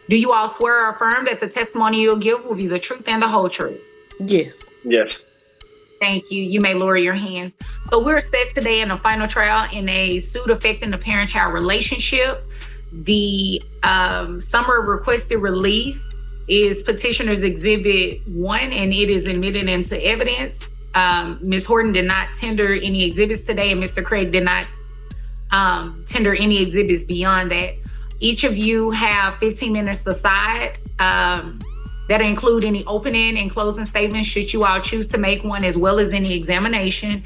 Do you all swear or affirm that the testimony you'll give will be the truth and the whole truth? Yes. Yes. Thank you. You may lower your hands. So we're set today in a final trial in a suit affecting the parent-child relationship. The summary requested relief is Petitioner's Exhibit 1, and it is admitted into evidence. Ms. Horton did not tender any exhibits today, and Mr. Craig did not tender any exhibits beyond that. Each of you have 15 minutes aside. That include any opening and closing statements, should you all choose to make one, as well as any examination.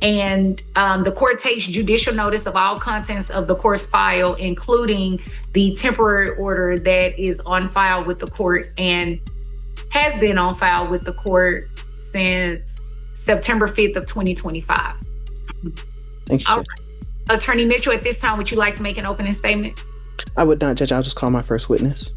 And the court takes judicial notice of all contents of the court's file, including the temporary order that is on file with the court and has been on file with the court since September 5th of 2025. Thank you, Judge. Attorney Mitchell, at this time, would you like to make an opening statement? I would not, Judge. I'll just call my first witness.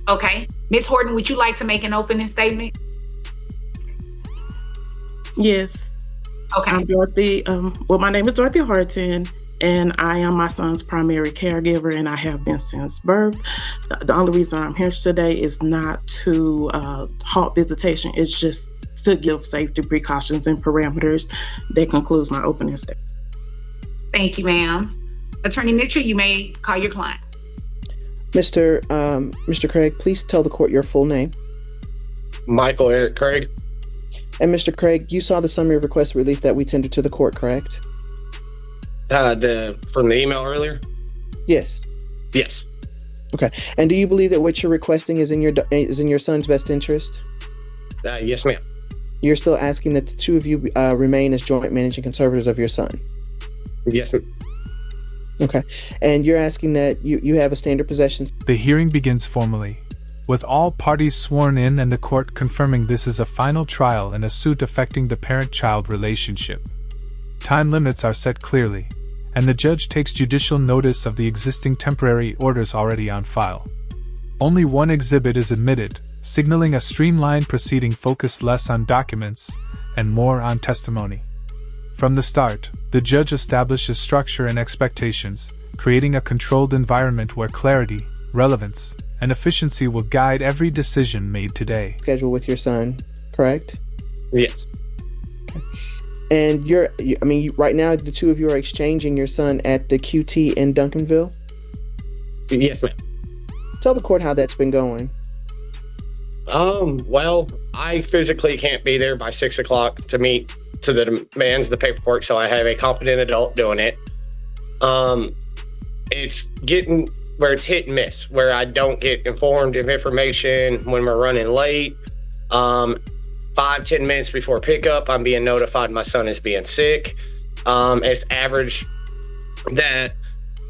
Okay. Ms. Horton, would you like to make an opening statement? Yes. Okay. I'm Dorothy. My name is Dorothy Horton, and I am my son's primary caregiver, and I have been since birth. The only reason I'm here today is not to halt visitation. It's just to give safety precautions and parameters. That concludes my opening statement. Thank you, ma'am. Attorney Mitchell, you may call your client. Mr. Craig, please tell the court your full name. Michael Eric Craig. And Mr. Craig, you saw the summary of request relief that we tendered to the court, correct? From the email earlier? Yes. Yes. Okay. And do you believe that what you're requesting is in your son's best interest? Yes, ma'am. You're still asking that the two of you remain as joint managing conservators of your son? Yes, ma'am. Okay. And you're asking that you have a standard possession. The hearing begins formally, with all parties sworn in and the court confirming this is a final trial in a suit affecting the parent-child relationship. Time limits are set clearly, and the judge takes judicial notice of the existing temporary orders already on file. Only one exhibit is admitted, signaling a streamlined proceeding focused less on documents and more on testimony. From the start, the judge establishes structure and expectations, creating a controlled environment where clarity, relevance, and efficiency will guide every decision made today. Schedule with your son, correct? Yes. Okay. And right now the two of you are exchanging your son at the QT in Duncanville? Yes, ma'am. Tell the court how that's been going. Well, I physically can't be there by 6 o'clock to meet to the demands of the paperwork, so I have a competent adult doing it. It's getting where it's hit and miss, where I don't get informed of information when we're running late. 5-10 minutes before pickup, I'm being notified my son is being sick. It's average that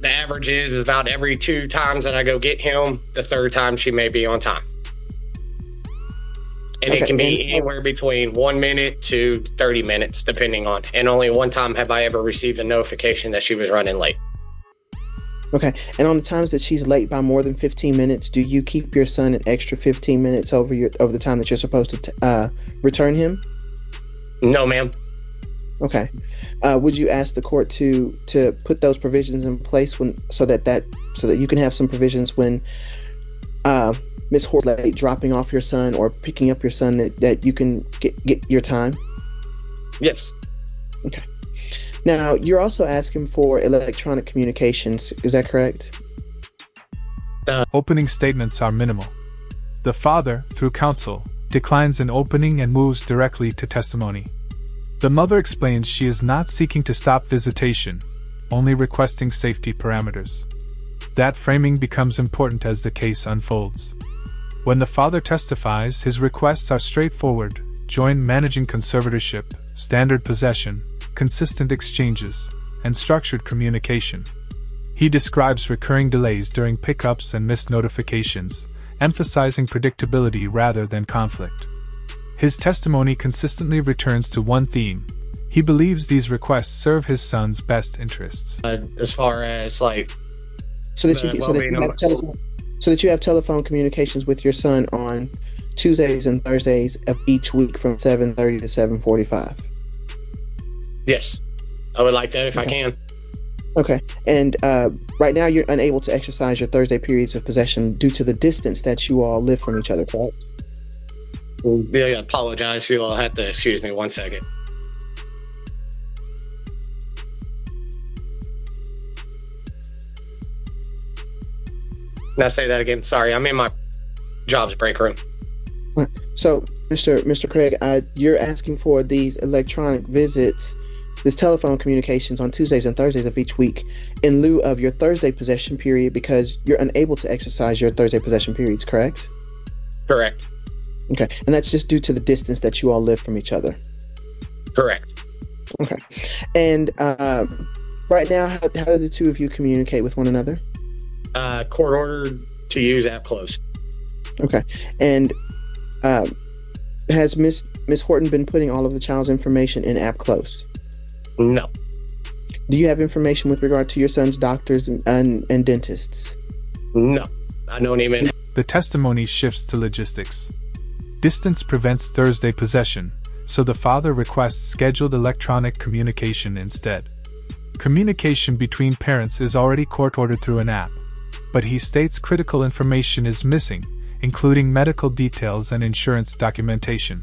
the average is about every 2 times that I go get him, the third time she may be on time. And okay. It can be anywhere between 1 minute to 30 minutes, depending on. And only one time have I ever received a notification that she was running late. Okay. And on the times that she's late by more than 15 minutes, do you keep your son an extra 15 minutes over the time that you're supposed to return him? No, ma'am. Okay. Would you ask the court to put those provisions in place so that you can have some provisions when Ms. Horton dropping off your son or picking up your son that you can get your time? Yes. Okay. Now, you're also asking for electronic communications. Is that correct? Opening statements are minimal. The father, through counsel, declines an opening and moves directly to testimony. The mother explains she is not seeking to stop visitation, only requesting safety parameters. That framing becomes important as the case unfolds. When the father testifies, his requests are straightforward: joint managing conservatorship, standard possession, consistent exchanges, and structured communication. He describes recurring delays during pickups and missed notifications, emphasizing predictability rather than conflict. His testimony consistently returns to one theme: he believes these requests serve his son's best interests. As far as so that you have telephone communications with your son on Tuesdays and Thursdays of each week from 7:30 to 7:45. Yes, I would like that if I can. Okay. And right now you're unable to exercise your Thursday periods of possession due to the distance that you all live from each other, correct? Yeah, I apologize. You'll have to excuse me 1 second. Now say that again. Sorry, I'm in my jobs break room. Right. So, Mr. Craig, you're asking for these electronic visits, this telephone communications on Tuesdays and Thursdays of each week in lieu of your Thursday possession period because you're unable to exercise your Thursday possession periods, correct? Correct. Okay. And that's just due to the distance that you all live from each other. Correct. Okay. And right now, how do the two of you communicate with one another? Court ordered to use app close. Okay. And has Miss Horton been putting all of the child's information in app close? No. Do you have information with regard to your son's doctors and dentists? No. I don't even. The testimony shifts to logistics. Distance prevents Thursday possession, so the father requests scheduled electronic communication instead. Communication between parents is already court-ordered through an app, but he states critical information is missing, including medical details and insurance documentation.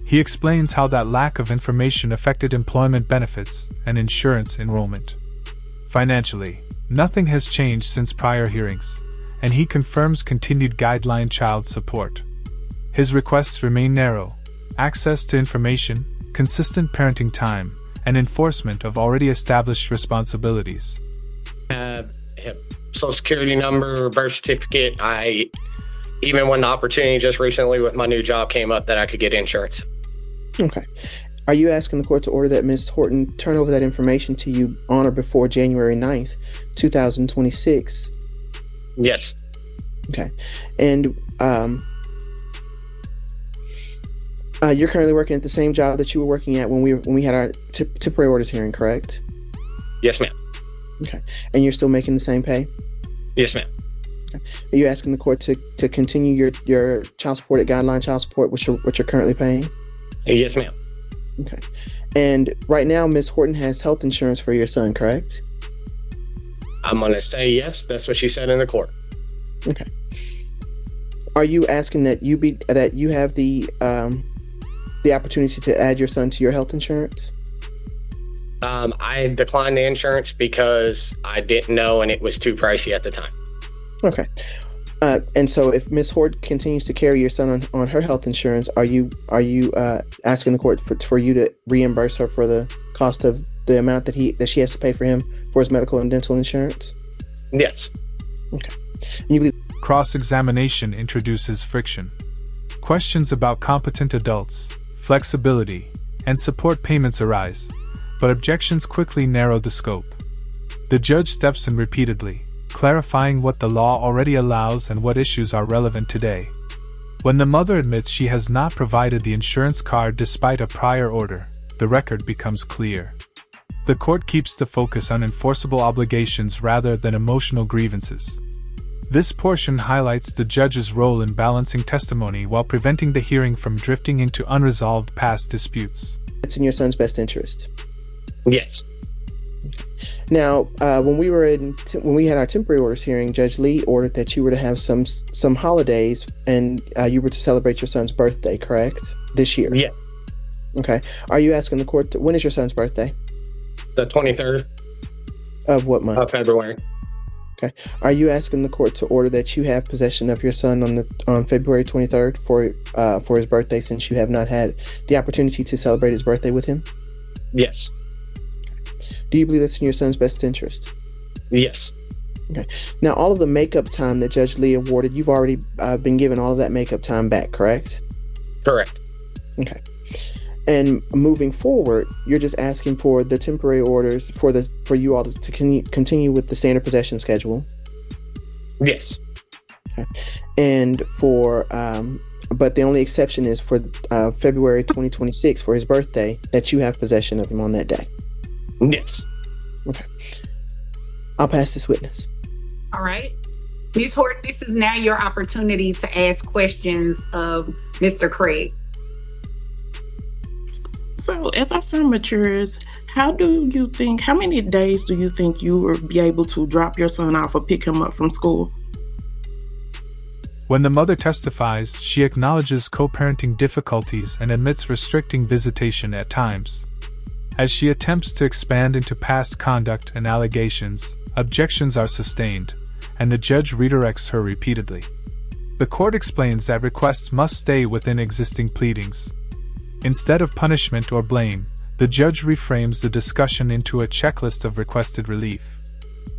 He explains how that lack of information affected employment benefits and insurance enrollment. Financially, nothing has changed since prior hearings, and he confirms continued guideline child support. His requests remain narrow: access to information, consistent parenting time, and enforcement of already established responsibilities. Social security number, birth certificate. Even when the opportunity just recently with my new job came up that I could get insurance. Okay. Are you asking the court to order that Ms. Horton turn over that information to you on or before January 9th, 2026? Yes. Okay. And you're currently working at the same job that you were working at when we had our temporary orders hearing, correct? Yes, ma'am. Okay. And you're still making the same pay? Yes, ma'am. Okay. Are you asking the court to continue your child support at guideline child support, which you're currently paying? Yes, ma'am. Okay. And right now, Ms. Horton has health insurance for your son, correct? I'm going to say yes. That's what she said in the court. Okay. Are you asking that you have the opportunity to add your son to your health insurance? I declined the insurance because I didn't know and it was too pricey at the time. Okay. And so if Ms. Horton continues to carry your son on her health insurance, are you asking the court for you to reimburse her for the cost of the amount that she has to pay for him for his medical and dental insurance? Yes. Okay. And you believe Cross-examination introduces friction. Questions about competent adults, flexibility, and support payments arise, but objections quickly narrow the scope. The judge steps in repeatedly, clarifying what the law already allows and what issues are relevant today. When the mother admits she has not provided the insurance card despite a prior order, the record becomes clear. The court keeps the focus on enforceable obligations rather than emotional grievances. This portion highlights the judge's role in balancing testimony while preventing the hearing from drifting into unresolved past disputes. it's in your son's best interest? Yes. Now, when we had our temporary orders hearing, Judge Lee ordered that you were to have some holidays, and you were to celebrate your son's birthday, correct? This year. Yeah. Okay. Are you asking the court when is your son's birthday? The 23rd Of what month? of February. Okay. Are you asking the court to order that you have possession of your son on February 23rd for his birthday, since you have not had the opportunity to celebrate his birthday with him? Yes. Do you believe that's in your son's best interest? Yes. Okay. Now, all of the makeup time that Judge Lee awarded, you've already been given all of that makeup time back, correct? Correct. Okay. And moving forward, you're just asking for the temporary orders for you all to continue with the standard possession schedule. Yes. Okay. And but the only exception is for February 2026 for his birthday, that you have possession of him on that day. Yes. Okay. I'll pass this witness. All right. Ms. Horton, this is now your opportunity to ask questions of Mr. Craig. So, as our son matures, how many days do you think you will be able to drop your son off or pick him up from school? When the mother testifies, she acknowledges co-parenting difficulties and admits restricting visitation at times. As she attempts to expand into past conduct and allegations, objections are sustained, and the judge redirects her repeatedly. The court explains that requests must stay within existing pleadings. Instead of punishment or blame, the judge reframes the discussion into a checklist of requested relief.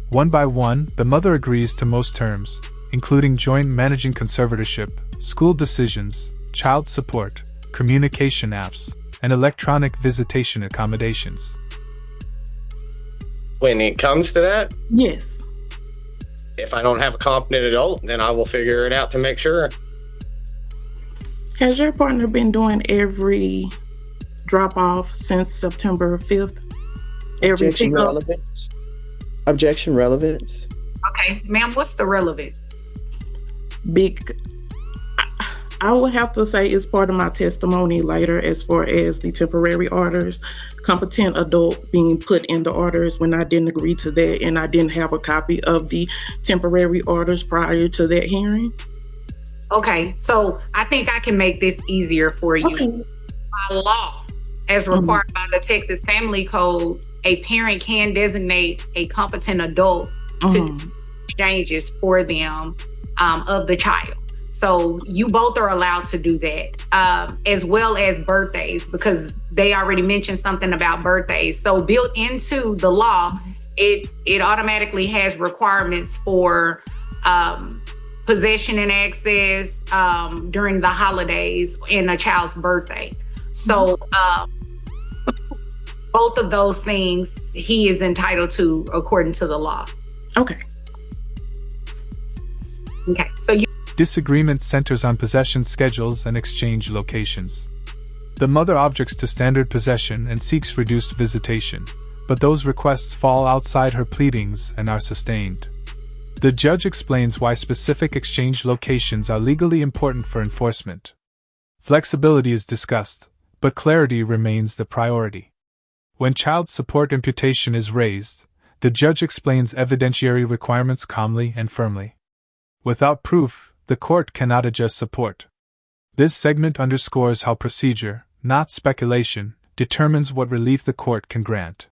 One by one, the mother agrees to most terms, including joint managing conservatorship, school decisions, child support, communication apps, and electronic visitation accommodations. When it comes to that, Yes. if I don't have a competent adult, then I will figure it out to make sure. Has your partner been doing every drop off since September 5th? Every Objection pickup? relevance. Objection relevance. Okay, ma'am, what's the relevance? I would have to say it's part of my testimony later as far as the temporary orders, competent adult being put in the orders when I didn't agree to that and I didn't have a copy of the temporary orders prior to that hearing. Okay, so I think I can make this easier for you. Okay. By law, as required by the Texas Family Code, a parent can designate a competent adult to do exchanges for them of the child. So you both are allowed to do that, as well as birthdays, because they already mentioned something about birthdays. So built into the law, it automatically has requirements for possession and access during the holidays and a child's birthday. So both of those things he is entitled to according to the law. Okay. Okay, so you Disagreement centers on possession schedules and exchange locations. The mother objects to standard possession and seeks reduced visitation, but those requests fall outside her pleadings and are sustained. The judge explains why specific exchange locations are legally important for enforcement. Flexibility is discussed, but clarity remains the priority. When child support imputation is raised, the judge explains evidentiary requirements calmly and firmly. Without proof, the court cannot adjust support. This segment underscores how procedure, not speculation, determines what relief the court can grant.